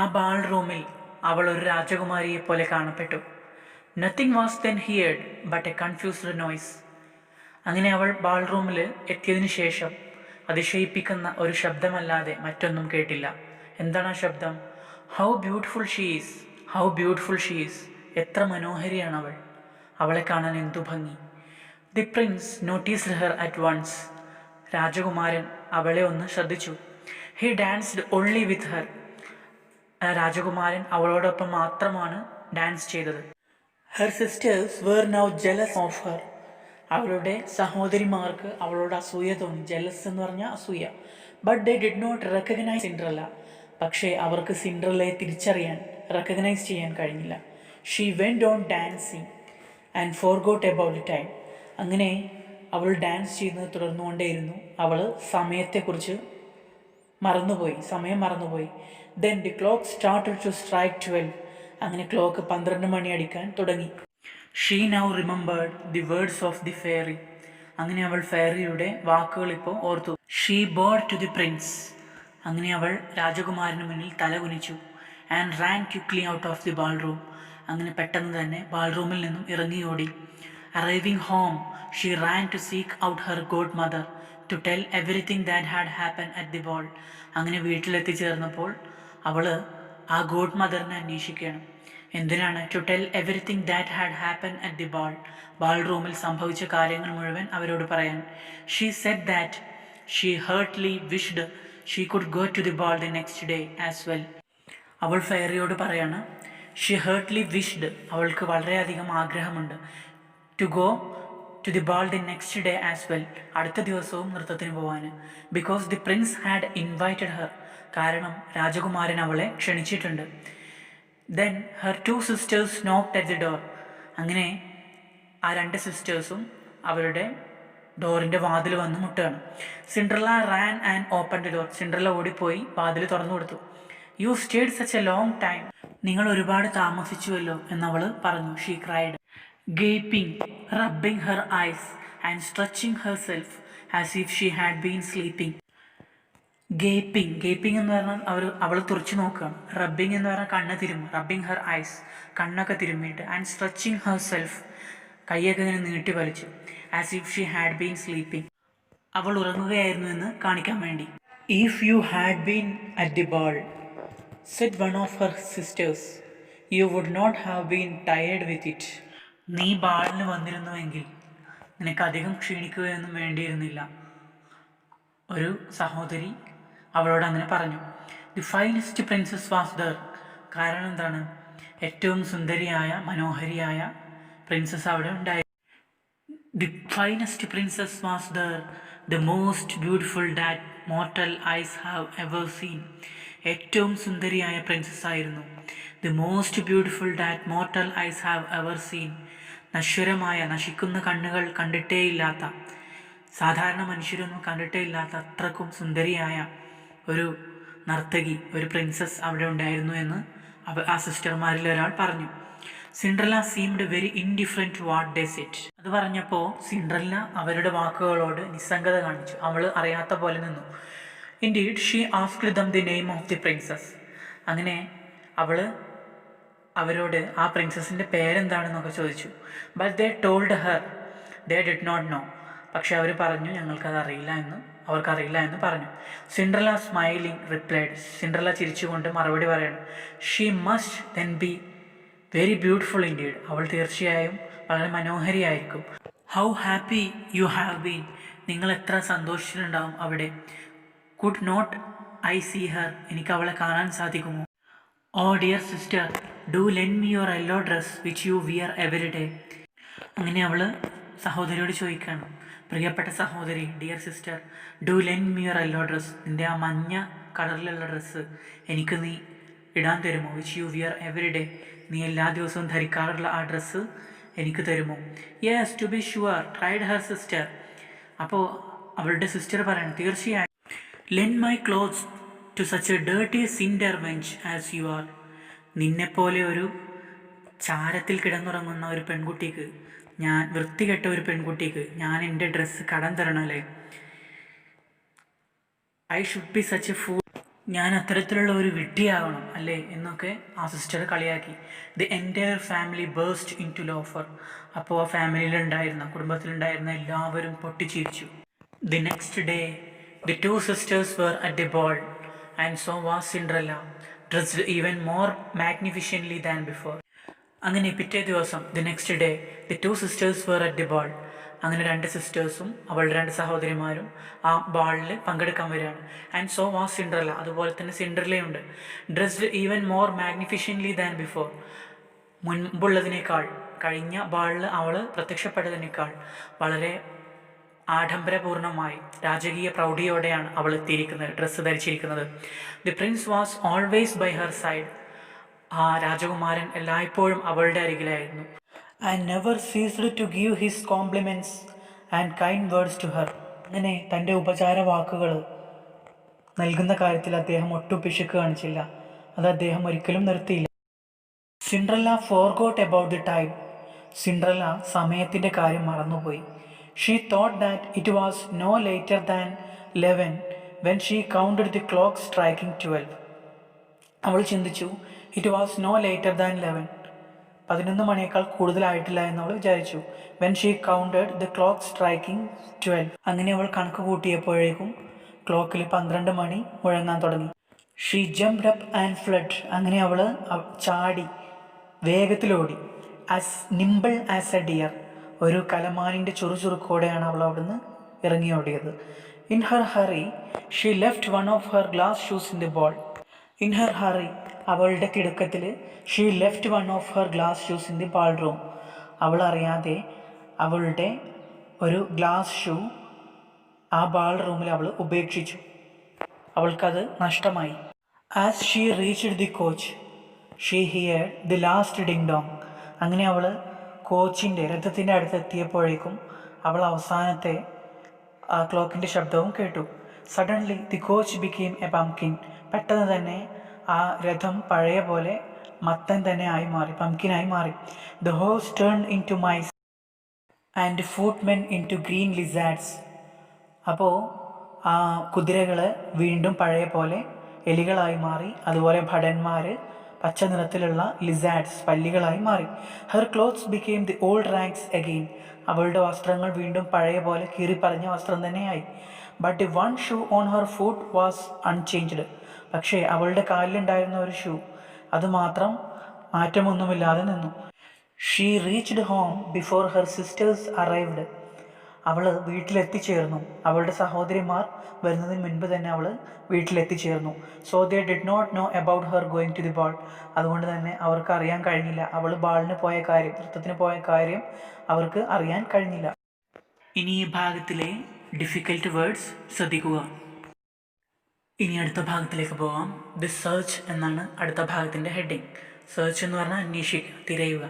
A: ആ ബാൾ റൂമിൽ അവൾ ഒരു രാജകുമാരിയെ പോലെ കാണപ്പെട്ടു. Nothing was then heard but A confused noise. അങ്ങനെ അവൾ ബാൾ റൂമിൽ എത്തിയതിനു ശേഷം അതിശയിപ്പിക്കുന്ന ഒരു ശബ്ദമല്ലാതെ മറ്റൊന്നും കേട്ടില്ല. എന്താണ് ആ ശബ്ദം? How beautiful she is, how beautiful she is. എത്ര മനോഹരിയാണ് അവൾ, അവളെ കാണാൻ എന്തു ഭംഗി. The prince noticed her at once. രാജകുമാരൻ അവളെ ഒന്ന് ശ്രദ്ധിച്ചു. He danced only with her. രാജകുമാരൻ അവളോടൊപ്പം മാത്രമാണ് ഡാൻസ് ചെയ്തത്. Her sisters were now jealous of her. അവളുടെ സഹോദരിമാർക്ക് അവളോട് അസൂയ തോന്നി. ജെലസ് എന്ന് പറഞ്ഞാൽ അസൂയ. But they did not recognise Cinderella. പക്ഷേ അവർക്ക് സിൻഡ്രല്ലയെ റെക്കഗ്നൈസ് ചെയ്യാൻ കഴിഞ്ഞില്ല. She went on dancing and forgot about the time. അങ്ങനെ അവൾ ഡാൻസ് ചെയ്യുന്നത് തുടർന്നുകൊണ്ടേയിരുന്നു. അവൾ സമയത്തെക്കുറിച്ച് സമയം മറന്നുപോയി. Then the clock started to strike 12. അങ്ങനെ ക്ലോക്ക് 12 മണി അടിക്കാൻ തുടങ്ങി. She now remembered the words of the fairy. അങ്ങനെ അവൾ ഫെയറിയുടെ വാക്കുകൾ ഇപ്പോൾ ഓർത്തു. She bowed to the prince. അങ്ങനെ അവൾ രാജകുമാരന് മുന്നിൽ തല കുനിച്ചു. And ran quickly out of the ball room. അങ്ങനെ പെട്ടെന്ന് തന്നെ ബാൾ റൂമിൽ നിന്നും ഇറങ്ങിയോടി. Arriving home she ran to seek out her godmother to tell everything that had happen at the ball. അങ്ങനെ വീട്ടിലെത്തിച്ചേർന്നപ്പോൾ അവൾ ആ ഗോഡ് മദറിനെ അന്വേഷിക്കുകയാണ്. എന്തിനാണ്? To tell everything that had happen at the ball. ബാൾ റൂമിൽ സംഭവിച്ച കാര്യങ്ങൾ മുഴുവൻ അവരോട് പറയാൻ. She said that she heartily wished she could go to the ball the next day as well. അവൾ ഫെയറിയോട് പറയാണ്, ഷീ ഹേർട്ട്ലി വിഷ്ഡ്, അവൾക്ക് വളരെയധികം ആഗ്രഹമുണ്ട്, to go to the ball the next day as well, അടുത്ത ദിവസവും നൃത്തത്തിന് പോകാൻ. Because the Prince had invited Har, കാരണം രാജകുമാരൻ അവളെ ക്ഷണിച്ചിട്ടുണ്ട്. Then her 2 sisters knocked at the door. അങ്ങനെ ആ 2 സിസ്റ്റേഴ്സും അവരുടെ ഡോറിൻ്റെ വാതിൽ വന്ന് മുട്ടുകയാണ്. Cinderella ran and open the door. Cinderella ഓടിപ്പോയി വാതിൽ തുറന്നു കൊടുത്തു. You stayed such a long time, നിങ്ങൾ ഒരുപാട് താമസിച്ചുവല്ലോ എന്നവൾ പറഞ്ഞു. She cried, gaping, rubbing her eyes and stretching herself as if she had been sleeping. Gaping എന്ന് പറഞ്ഞാൽ അവൾ തുറച്ചു നോക്കുകയാണ്. റബ്ബിംഗ് എന്ന് പറഞ്ഞാൽ കണ്ണ് തിരുമ്മുക. റബ്ബിംഗ് ഹെർ ഐസ്, കണ്ണൊക്കെ തിരുമ്മിയിട്ട്. ആൻഡ് സ്ട്രെച്ചിങ് ഹെർ സെൽഫ്, കൈയൊക്കെ ഇങ്ങനെ നീട്ടി വലിച്ചു. As if she had been sleeping, അവൾ ഉറങ്ങുകയായിരുന്നു എന്ന് കാണിക്കാൻ വേണ്ടി. If you had been at the ball, said one of her sisters, you would not have been tired with it. നീ ബാളിന് വന്നിരുന്നുവെങ്കിൽ നിനക്ക് അധികം ക്ഷീണിക്കുകയൊന്നും വേണ്ടിയിരുന്നില്ല, ഒരു സഹോദരി അവളോട് അങ്ങനെ പറഞ്ഞു. The finest princess was there. കാരണം എന്താണ്? ഏറ്റവും സുന്ദരിയായ മനോഹരിയായ പ്രിൻസസ് അവിടെ ഉണ്ടായി. The finest princess was there, the most beautiful that mortal eyes have ever seen. ഏറ്റവും സുന്ദരിയായ പ്രിൻസസ് ആയിരുന്നു. The most beautiful that mortal eyes have ever seen. നശ്വരമായ, നശിക്കുന്ന കണ്ണുകൾ കണ്ടിട്ടേയില്ലാത്ത, സാധാരണ മനുഷ്യരൊന്നും കണ്ടിട്ടേ ഇല്ലാത്ത അത്രക്കും സുന്ദരിയായ ഒരു നർത്തകി, ഒരു പ്രിൻസസ് അവിടെ ഉണ്ടായിരുന്നു എന്ന് ആ സിസ്റ്റർമാരിൽ ഒരാൾ പറഞ്ഞു. Cinderella seemed very indifferent what day set. അത് പറഞ്ഞപ്പോൾ സിൻഡ്രല്ല അവരുടെ വാക്കുകളോട് നിസ്സംഗത കാണിച്ചു. അവൾ അറിയാത്ത പോലെ നിന്നു. Indeed she asked them the name of the princess. അങ്ങനെ അവൾ അവരോട് ആ പ്രിൻസസിൻ്റെ പേരെന്താണെന്നൊക്കെ ചോദിച്ചു. But they told her they did not know. പക്ഷെ അവർ പറഞ്ഞു ഞങ്ങൾക്കത് അറിയില്ല എന്ന് അവർക്കറിയില്ല എന്ന് പറഞ്ഞു. Cinderella smiling replied. സിൻഡ്രല്ല ചിരിച്ചുകൊണ്ട് മറുപടി പറയണം, she must then be very beautiful indeed. അവൾ തീർച്ചയായും വളരെ മനോഹരിയായിരിക്കും. How happy you have been. നിങ്ങൾ എത്ര സന്തോഷിച്ചിട്ടുണ്ടാവും അവിടെ. Could not I see her. എനിക്ക് അവളെ കാണാൻ സാധിക്കുമോ? Oh dear sister, do lend me your yellow dress which you wear every day. അങ്ങനെ അവൾ സഹോദരിയോട് ചോദിക്കുകയാണ്, പ്രിയപ്പെട്ട സഹോദരി, dear sister, do lend me your yellow dress. നിൻ്റെ ആ മഞ്ഞ കളറിലുള്ള ഡ്രസ്സ് എനിക്ക് നീ ഇടാൻ തരുമോ? Which you wear every day. നീ എല്ലാ ദിവസവും ധരിക്കാറുള്ള ആ ഡ്രസ്സ് എനിക്ക് തരുമോ? Yes, to be sure, cried her sister. അപ്പോൾ അവളുടെ സിസ്റ്റർ പറയണം, തീർച്ചയായും. Lend my clothes to such a dirty cinder wench as you are. നിന്നെപ്പോലെ ഒരു ചാരത്തിൽ കിടന്നുറങ്ങുന്ന ഒരു പെൺകുട്ടിക്ക്, ഞാൻ വൃത്തികെട്ട ഒരു പെൺകുട്ടിക്ക് ഞാൻ എൻ്റെ ഡ്രസ്സ് കടം തരണമല്ലേ? I should be such a fool. ഞാൻ അത്തരത്തിലുള്ള ഒരു വിഡ്ഢിയാകണം അല്ലേ എന്നൊക്കെ ആ സിസ്റ്റർ കളിയാക്കി. The entire family burst into laughter. അപ്പോൾ ആ ഫാമിലിയിലുണ്ടായിരുന്ന, കുടുംബത്തിലുണ്ടായിരുന്ന എല്ലാവരും പൊട്ടിച്ചിരിച്ചു. The next day the two sisters were at the ball and so was Cinderella, dressed even more magnificently than before. അങ്ങനെ പിറ്റേ ദിവസം the next day the two sisters were at the ball. അങ്ങനെ രണ്ട് സിസ്റ്റേഴ്സും അവളുടെ രണ്ട് സഹോദരിമാരും ആ ബാളിൽ പങ്കെടുക്കാൻ വരികയാണ്. And so was Cinderella. അതുപോലെ തന്നെ സിൻഡ്രല്ലയുണ്ട്. Dressed even more magnificently than before. മുൻപുള്ളതിനേക്കാൾ, കഴിഞ്ഞ ബാളിൽ അവൾ പ്രത്യക്ഷപ്പെട്ടതിനേക്കാൾ വളരെ ആഡംബരപൂർണമായി രാജകീയ പ്രൗഢിയോടെയാണ് അവൾ എത്തിയിരിക്കുന്നത്, ഡ്രസ്സ് ധരിച്ചിരിക്കുന്നത്. The prince was always by her side. ആ രാജകുമാരൻ എല്ലായ്പ്പോഴും അവളുടെ അരികിലായിരുന്നു. And never ceased to give his compliments and kind words to her. അങ്ങനെ തൻ്റെ ഉപചാര വാക്കുകൾ നൽകുന്ന കാര്യത്തിൽ അദ്ദേഹം ഒട്ടും പിശുക്ക് കാണിച്ചില്ല. അത് അദ്ദേഹം ഒരിക്കലും നിർത്തിയില്ല. Cinderella forgot about the time. Cinderella സമയത്തിൻ്റെ കാര്യം മറന്നുപോയി. She thought that it was no later than 11 when she counted the clock striking 12. അവൾ ചിന്തിച്ചു, it was no later than 11, 11 മണിയേക്കാൾ കൂടുതലായിട്ടില്ല എന്ന് അവൾ വിചാരിച്ചു. When she counted the clock striking 12. അങ്ങനെ അവൾ കണക്ക് കൂട്ടിയപ്പോഴേക്കും ക്ലോക്കിൽ 12 മണി മുഴങ്ങാൻ തുടങ്ങി. She jumped up and fled. അങ്ങനെ അവൾ ചാടി വേഗത്തിലോടി. As nimble as a deer. ഒരു കലമാനിൻ്റെ ചുറുചുറുക്കോടെയാണ് അവൾ അവിടുന്ന് ഇറങ്ങിയോടിയത്. In her hurry she left one of her glass shoes in the ball. In her hurry, അവളുടെ തിടുക്കത്തിൽ, she left one of her glass shoes in the ball room. അവൾ അറിയാതെ അവളുടെ ഒരു ഗ്ലാസ് ഷൂ ആ ബാൾ റൂമിൽ അവൾ ഉപേക്ഷിച്ചു. അവൾക്കത് നഷ്ടമായി. As she reached the coach she heard the last Ding Dong. അങ്ങനെ അവൾ കോച്ചിൻ്റെ, രഥത്തിൻ്റെ അടുത്തെത്തിയപ്പോഴേക്കും അവൾ അവസാനത്തെ ആ ക്ലോക്കിൻ്റെ ശബ്ദവും കേട്ടു. Suddenly the coach became A pumpkin. പെട്ടെന്ന് തന്നെ ആ രഥം പഴയ പോലെ മത്തൻ തന്നെ ആയി മാറി, പംകിനായി മാറി. The horse turn into mice and footmen into green lizards. അപ്പോൾ ആ കുതിരകൾ വീണ്ടും പഴയ പോലെ എലികളായി മാറി. അതുപോലെ ഭടന്മാർ പച്ച നിറത്തിലുള്ള ലിസാഡ്സ്, പല്ലികളായി മാറി. Her clothes became the old rags again. അവളുടെ വസ്ത്രങ്ങൾ വീണ്ടും പഴയ പോലെ കീറിപ്പറഞ്ഞ വസ്ത്രം തന്നെയായി. But the one shoe on her foot was unchanged. പക്ഷേ അവളുടെ കാലിലുണ്ടായിരുന്ന ഒരു ഷൂ, അത് മാത്രം മാറ്റമൊന്നുമില്ലാതെ നിന്നു. She reached home before her sisters arrived. അവൾ വീട്ടിലെത്തിച്ചേർന്നു. അവളുടെ സഹോദരിമാർ വരുന്നതിന് മുൻപ് തന്നെ അവൾ വീട്ടിലെത്തിച്ചേർന്നു. So they did not know about her going to the ball. അതുകൊണ്ട് തന്നെ അവർക്ക് അറിയാൻ കഴിഞ്ഞില്ല, അവൾ ബാളിന് പോയ കാര്യം, നൃത്തത്തിന് പോയ കാര്യം അവർക്ക് അറിയാൻ കഴിഞ്ഞില്ല. ഇനി ഈ ഭാഗത്തിലെ ഡിഫിക്കൽട്ട് വേർഡ്സ് ശ്രദ്ധിക്കുക. ഇനി അടുത്ത ഭാഗത്തിലേക്ക് പോകാം. ദി സെർച്ച് എന്നാണ് അടുത്ത ഭാഗത്തിൻ്റെ ഹെഡിങ്. സെർച്ച് എന്ന് പറഞ്ഞാൽ അന്വേഷിക്കുക, തിരയുക.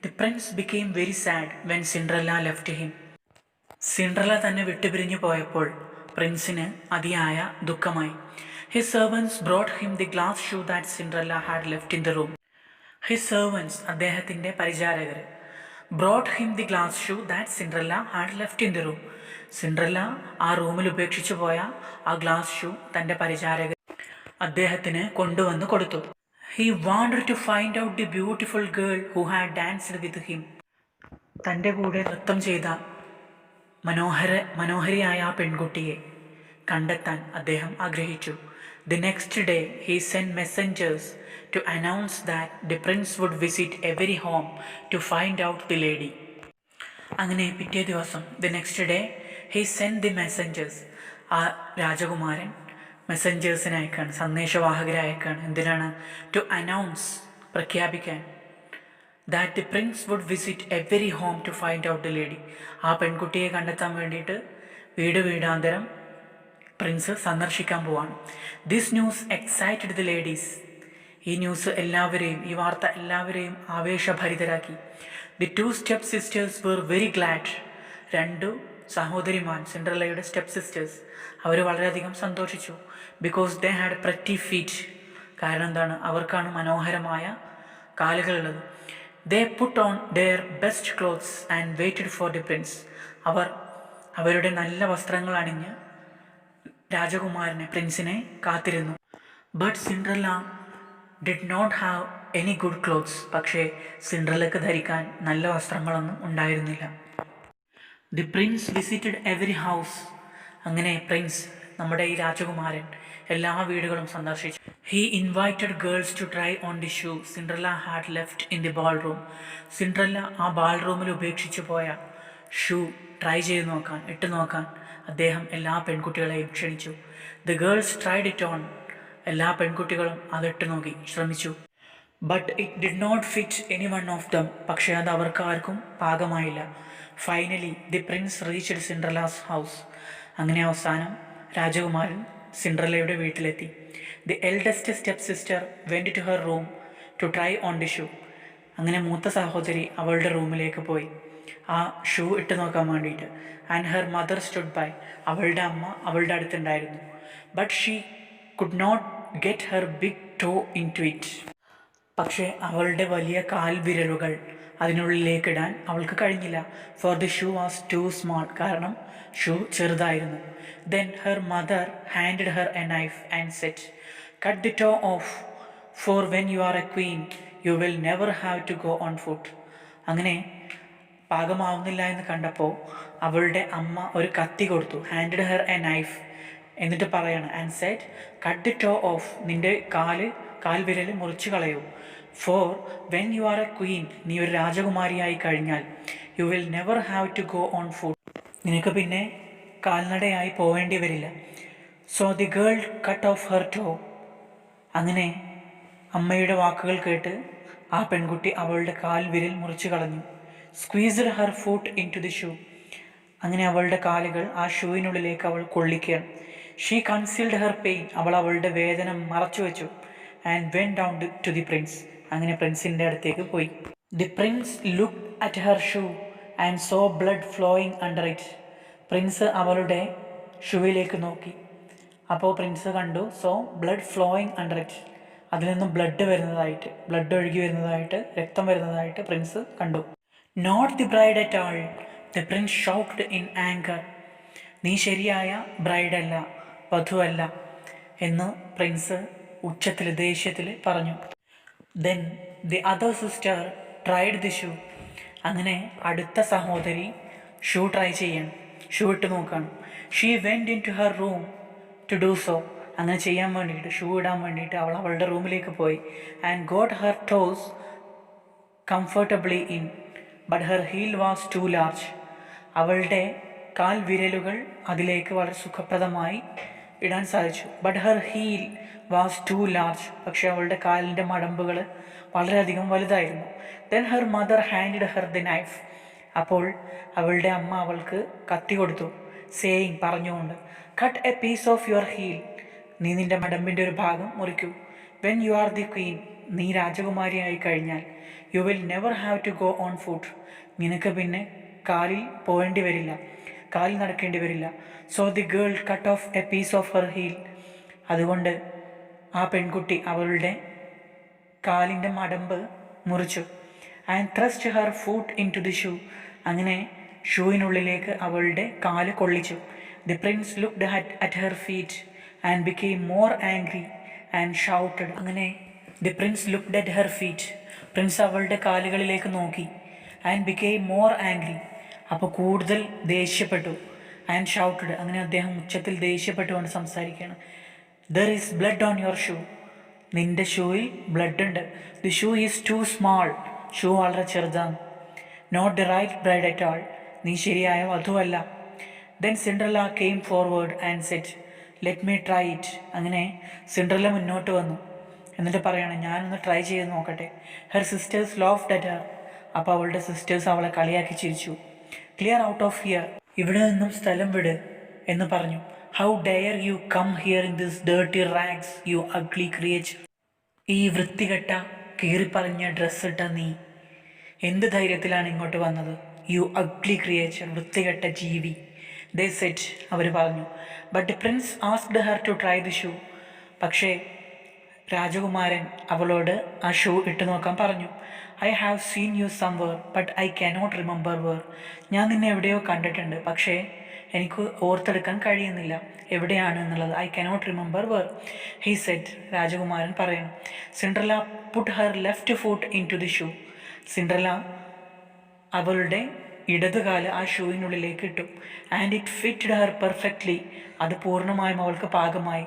A: The prince became very sad when Cinderella left him. Cinderella തന്നെ വിട്ടുപിരിഞ്ഞു പോയപ്പോൾ പ്രിൻസിന് അതിയായ ദുഃഖമായി. His servants brought him the glass shoe that Cinderella had left in the room. His servants, അദ്ദേഹത്തിൻ്റെ പരിചാരകർ. Brought him the glass shoe that Cinderella had left in the room. Cinderella ആ റൂമിൽ ഉപേക്ഷിച്ചു പോയ ആ ഗ്ലാസ് ഷൂ തൻ്റെ പരിചാരകർ അദ്ദേഹത്തിന് കൊണ്ടുവന്ന് കൊടുത്തു. He wanted to find out the beautiful girl who had danced with him. തൻ്റെ കൂടെ നൃത്തം ചെയ്ത മനോഹരിയായ ആ പെൺകുട്ടിയെ കണ്ടെത്താൻ അദ്ദേഹം ആഗ്രഹിച്ചു. The next day he send messengers to announce that the prince would visit every home to find out the lady. അങ്ങനെ പിറ്റേ ദിവസം the next day he send the messengers, ആ രാജകുമാരൻ മെസ്സഞ്ചേഴ്സിനെ അയക്കാണ്, സന്ദേശവാഹകരെ അയക്കാണ്. എന്തിനാണ്? ടു അനൗൺസ്, പ്രഖ്യാപിക്കാൻ, that the prince would visit every home to find out the lady. ആ പെൺകുട്ടിയെ കണ്ടെത്താൻ വേണ്ടിയിട്ട് വീട് വീടാന്തരം പ്രിൻസ് സന്ദർശിക്കാൻ പോവാണ്. This news excited the ladies. ഈ ന്യൂസ് എല്ലാവരെയും, ഈ വാർത്ത എല്ലാവരെയും ആവേശഭരിതരാക്കി. The two stepsisters were very glad. രണ്ടു സഹോദരിമാർ, സിൻഡ്രല്ലയുടെ സ്റ്റെപ്പ് സിസ്റ്റേഴ്സ്, അവർ വളരെയധികം സന്തോഷിച്ചു. Because they had pretty feet. കാരണം എന്താണ്? അവർക്കാണ് മനോഹരമായ കാലുകളുള്ളത്. They put on their best clothes and waited for the prince. അവർ അവരുടെ നല്ല വസ്ത്രങ്ങൾ അണിഞ്ഞ് രാജകുമാരനെ, പ്രിൻസിനെ കാത്തിരുന്നു. But Cinderella did not have any good clothes. പക്ഷേ സിൻഡ്രല്ലക്ക് ധരിക്കാൻ നല്ല വസ്ത്രങ്ങളൊന്നും ഉണ്ടായിരുന്നില്ല. The prince visited every house. അങ്ങനെ പ്രിൻസ്, നമ്മുടെ ഈ രാജകുമാരൻ, എല്ലാ വീടുകളും സന്ദർശിച്ചു. He invited girls to try on the shoe Cinderella had left in the ball room. Cinderella ആ ബാൾ റൂമിൽ ഉപേക്ഷിച്ചു പോയ ഷൂ ട്രൈ ചെയ്ത് നോക്കാൻ, ഇട്ട് നോക്കാൻ അദ്ദേഹം എല്ലാ പെൺകുട്ടികളെയും ക്ഷണിച്ചു. The girls tried it on. എല്ലാ പെൺകുട്ടികളും അതിട്ട് നോക്കി, ശ്രമിച്ചു. But it did not fit any one of them. പക്ഷേ അത് അവർക്കാർക്കും പാകമായില്ല. Finally the prince reached Cinderella's house. അങ്ങനെ അവസാനം രാജകുമാരൻ സിൻഡ്രല്ലയുടെ വീട്ടിലെത്തി. The eldest stepsister went to her room to try on the shoe. അങ്ങനെ മൂത്ത സഹോദരി അവളുടെ റൂമിലേക്ക് പോയി ആ ഷൂ ഇട്ട് നോക്കാൻ വേണ്ടിയിട്ട്. And her mother stood by. അവളുടെ അമ്മ അവളുടെ അടുത്തുണ്ടായിരുന്നു. But she could not get her big toe into it. പക്ഷേ അവളുടെ വലിയ കാൽ വിരലുകൾ അതിനുള്ളിലേക്കിടാൻ അവൾക്ക് കഴിഞ്ഞില്ല. For the shoe was too small. കാരണം ഷൂ ചെറുതായിരുന്നു. Then her mother handed her a knife and said, cut the toe off, for when you are a queen you will never have to go on foot. അങ്ങനെ പാകമാവുന്നില്ല എന്ന് കണ്ടപ്പോൾ അവളുടെ അമ്മ ഒരു കത്തി കൊടുത്തു. Handed her a knife. എന്നിട്ട് പറയാണ്, and said, cut the toe off, നിൻ്റെ കാൽവിരൽ മുറിച്ച് കളയൂ. For when you are a queen, നീ ഒരു രാജകുമാരിയായി കഴിഞ്ഞാൽ, you will never have to go on foot, നിനക്ക് പിന്നെ കാൽനടയായി പോവേണ്ടി വരില്ല. So the girl cut off her toe. അങ്ങനെ അമ്മയുടെ വാക്കുകൾ കേട്ട് ആ പെൺകുട്ടി അവളുടെ കാൽ വിരൽ മുറിച്ച് കളഞ്ഞു. Squeezed her foot into the shoe. അങ്ങനെ അവളുടെ കാലുകൾ ആ ഷൂവിനുള്ളിലേക്ക് അവൾ കൊള്ളിക്കുകയാണ്. She concealed her pain. അവൾ അവളുടെ വേദന മറച്ചു വെച്ചു. And went down to the prince. അങ്ങനെ പ്രിൻസിൻ്റെ അടുത്തേക്ക് പോയി. The prince look at her shoe and saw blood flowing under it. Prince അവളുടെ ഷൂവിലേക്ക് നോക്കി. അപ്പോൾ പ്രിൻസ് കണ്ടു, saw blood flowing under it, അതിൽ നിന്നും ബ്ലഡ് ഒഴുകി വരുന്നതായിട്ട്, രക്തം വരുന്നതായിട്ട് പ്രിൻസ് കണ്ടു. Not the bride at all. The prince shouted in anger. നീ ശരിയായ ബ്രൈഡല്ല, വധുവല്ല എന്ന് പ്രിൻസ് ഉച്ചത്തിൽ, ദേഷ്യത്തിൽ പറഞ്ഞു. Then the other sister tried the shoe. അങ്ങനെ അടുത്ത സഹോദരി ഷൂ ട്രൈ ചെയ്യണം, ഷൂ ഇട്ട് നോക്കണം. She went into her room to do so. അങ്ങനെ ചെയ്യാൻ വേണ്ടിയിട്ട്, ഷൂ ഇടാൻ വേണ്ടിയിട്ട് അവൾ അവളുടെ റൂമിലേക്ക് പോയി. And got her toes comfortably in, but her heel was too large. അവളുടെ കാൽ വിരലുകൾ അതിലേക്ക് വളരെ സുഖപ്രദമായി ഇടാൻ സാധിച്ചു. But her heel was too large. പക്ഷേ അവളുടെ കാലിൻ്റെ മടമ്പുകൾ വളരെയധികം വലുതായിരുന്നു. Then her mother handed her the knife. അപ്പോൾ അവളുടെ അമ്മ അവൾക്ക് കത്തി കൊടുത്തു. സേയിങ്, പറഞ്ഞുകൊണ്ട്, cut a piece of your heel, നീ നിൻ്റെ മടമ്പിൻ്റെ ഒരു ഭാഗം മുറിക്കൂ. When you are the queen, നീ രാജകുമാരിയായി കഴിഞ്ഞാൽ, you will never have to go on foot, നിനക്ക് പിന്നെ കാലിൽ പോകേണ്ടി വരില്ല, കാലിൽ നടക്കേണ്ടി വരില്ല. So the girl cut off a piece of her heel. അതുകൊണ്ട് ആ പെൺകുട്ടി അവളുടെ കാലിൻ്റെ മടമ്പ് മുറിച്ചു. And thrust her foot into the shoe. അങ്ങനെ ഷൂവിനുള്ളിലേക്ക് അവളുടെ കാല് കൊള്ളിച്ചു. The prince looked at her feet and became more angry and shouted. അങ്ങനെ the prince looked at her feet. Prince അവളുടെ കാലുകളിലേക്ക് നോക്കി. And became more angry. അപ്പോൾ കൂടുതൽ ദേഷ്യപ്പെട്ടു. ആൻഡ് ഷൗട്ടഡ്, അങ്ങനെ അദ്ദേഹം ഉച്ചത്തിൽ ദേഷ്യപ്പെട്ടുകൊണ്ട് സംസാരിക്കുകയാണ്. There is blood on your shoe, നിന്റെ ഷൂയിൽ ബ്ലഡ് ഉണ്ട്. The shoe is too small, shoe വളരെ ചെറുതാണ്. Not the right bride at all, നീ ശരിയായ വധുവല്ല. Then Cinderella came forward and said let me try it, അങ്ങനെ സിൻഡ്രല്ല മുന്നോട്ട് വന്നു എന്നിട്ട് പറയാണ്, ഞാനൊന്ന് ട്രൈ ചെയ്ത് നോക്കട്ടെ. Her sisters laughed at her, അപ്പോൾ അവളുടെ സിസ്റ്റേഴ്സ് അവളെ കളിയാക്കി ചിരിച്ചു. ക്ലിയർ ഔട്ട് ഓഫ് ഹിയർ, ഇവിടെ നിന്നും സ്ഥലം വിട് എന്ന് പറഞ്ഞു. How dare you come here in this dirty rags you ugly creature, ഈ വൃത്തികെട്ട കീറിപ്പറഞ്ഞ ഡ്രസ്സിട്ട നീ എന്ത് ധൈര്യത്തിലാണ് ഇങ്ങോട്ട് വന്നത്? യു അഗ്ലി ക്രിയേച്ചർ, വൃത്തികെട്ട ജീവി. ദേ സെറ്റ്, അവർ പറഞ്ഞു. But the prince asked her to try the shoe, പക്ഷേ രാജകുമാരൻ അവളോട് ആ ഷൂ ഇട്ട് നോക്കാൻ പറഞ്ഞു. I have seen you somewhere but I cannot remember where, ഞാൻ നിന്നെ എവിടെയോ കണ്ടിട്ടുണ്ട്, പക്ഷേ എനിക്ക് ഓർത്തെടുക്കാൻ കഴിയുന്നില്ല എവിടെയാണ് എന്നുള്ളത്. I cannot remember where he said, രാജകുമാരൻ പറയണം. Cinderella put her left foot into the shoe, Cinderella അവളുടെ ഇടതുകാല് ആ ഷൂവിനുള്ളിലേക്ക് ഇട്ടു. And it fitted her perfectly, അത് പൂർണ്ണമായും അവൾക്ക് പാകമായി.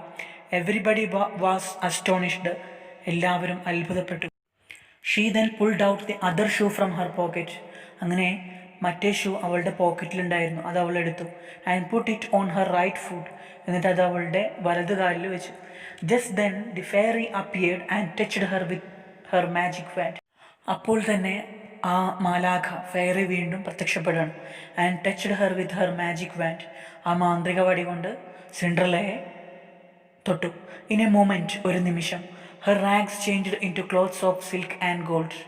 A: എവറിബഡി വാസ് അസ്റ്റോണിഷ്ഡ്, എല്ലാവരും അത്ഭുതപ്പെട്ടു. She then pulled out the other shoe from her pocket, അങ്ങനെ മറ്റേ ഷൂ അവളുടെ പോക്കറ്റിലുണ്ടായിരുന്നു, അത് അവൾ എടുത്തു. And put it on her right foot, എന്നിട്ട് അത് അവളുടെ വലതുകാലിൽ വെച്ചു. Just then the fairy appeared and touched her with her magic wand, അപ്പോൾ തന്നെ ആ മാലാഖ ഫെയറി വീണ്ടും പ്രത്യക്ഷപ്പെടുകയാണ്. And touched her with her magic wand, ആ മാന്ത്രിക വടി കൊണ്ട് സിൻഡ്രല്ലയെ തൊട്ടു. ഇൻ എ മൊമെൻറ്റ്, ഒരു നിമിഷം, her rags changed into clothes of silk and gold,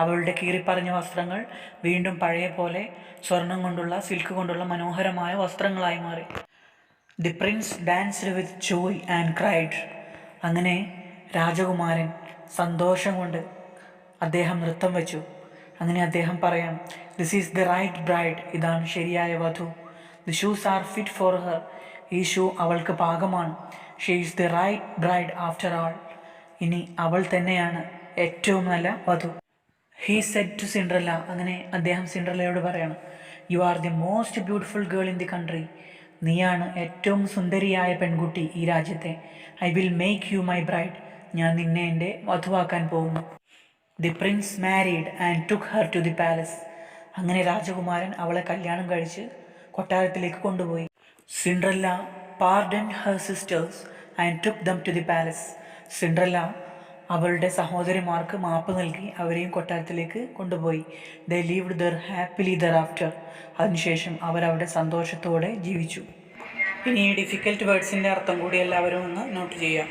A: അവളുടെ കീറിപ്പറഞ്ഞ വസ്ത്രങ്ങൾ വീണ്ടും പഴയ പോലെ സ്വർണം കൊണ്ടുള്ള സിൽക്ക് കൊണ്ടുള്ള മനോഹരമായ വസ്ത്രങ്ങളായി മാറി. The Prince danced with Joy and cried, അങ്ങനെ രാജകുമാരൻ സന്തോഷം കൊണ്ട് അദ്ദേഹം നൃത്തം വെച്ചു. അങ്ങനെ അദ്ദേഹം പറയാം, this is the right bride, ഇതാണ് ശരിയായ വധു. The shoes are fit for her, ഈ ഷൂ അവൾക്ക് പാകമാണ്. She is the right bride after all, ഇനി അവൾ തന്നെയാണ് ഏറ്റവും നല്ല വധു. ഹീ സെഡ് ടു സിൻഡ്രല്ല, അങ്ങനെ അദ്ദേഹം സിൻഡ്രല്ലയോട് പറയണം, you are the most beautiful girl in the country, നീയാണ് ഏറ്റവും സുന്ദരിയായ പെൺകുട്ടി ഈ രാജ്യത്തെ. I will make you my bride, ഞാൻ നിന്നെ എൻ്റെ വധുവാക്കാൻ പോകുന്നു. The prince married and took her to the palace, അങ്ങനെ രാജകുമാരൻ അവളെ കല്യാണം കഴിച്ച് കൊട്ടാരത്തിലേക്ക് കൊണ്ടുപോയി. Cinderella pardon her sisters and took them to the palace, Cinderella അവളുടെ സഹോദരിമാർക്ക് മാപ്പ് നൽകി അവരെയും കൊട്ടാരത്തിലേക്ക് കൊണ്ടുപോയി. They lived there happily there after, അതിനുശേഷം അവരവിടെ സന്തോഷത്തോടെ ജീവിച്ചു. ഇനി ഈ ഡിഫിക്കൽട്ട് വേർഡ്സിൻ്റെ അർത്ഥം കൂടി എല്ലാവരും ഒന്ന് നോട്ട് ചെയ്യാം.